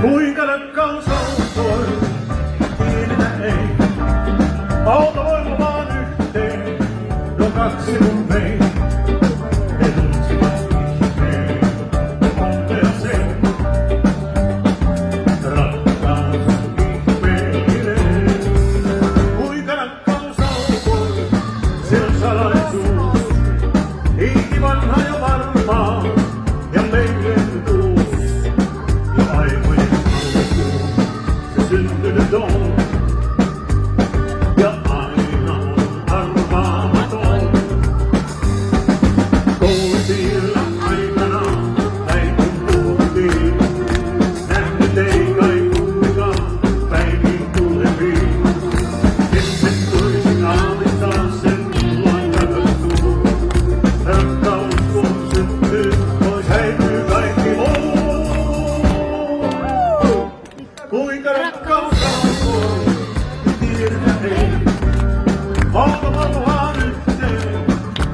Kuinka rakkaus auttoi, pienenä ei. Auta voima vaan yhteen, no kaksi kun vei. He tunsivat ihmeen, onnea sen. Rakkaus ihmeellinen. Kuinka rakkaus auttoi, se on salaisuus. Hiiti vanha jo varmaa, ja meille tuus. Ja aivojen alkuun se syntynyt on. Ja aina on arvaamaton. Koulutiellä aikanaan näin kun puhuttiin. Nähnyt ei kai kumpikaan päiviin tuleviin. Ennen voisin aavistaa sen milloin kadottuu. Rakkaus kun syntyy, pois häipyy kaikki muu. Kuinka rakkaus alkoi, tiedä ei. Auta vaan yhteen,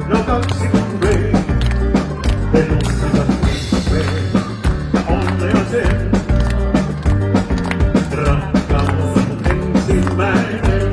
no kaksi kun vei. He tunsivat ihmeen, ja onnea sen. Rakkaus on ensimmäinen.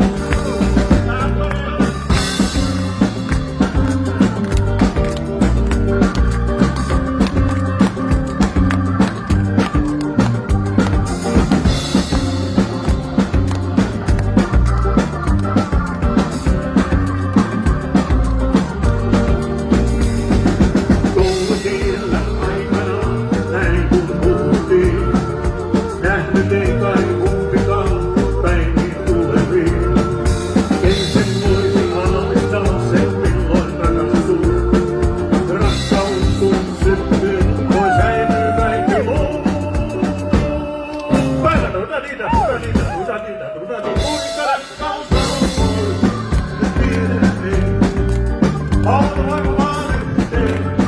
Koulutiellä aikanaan näin kun puhuttiin. Nähnyt ei kai kumpikaan päiviin tuleviin. Ensin voisi aavistaa sen milloin rakastuu. Rakkaus kun syntyy, pois häipyy kaikki muu. Kuinka rakkaus alkoi, nyt tiedä ei. Auta voima vaan yhteen.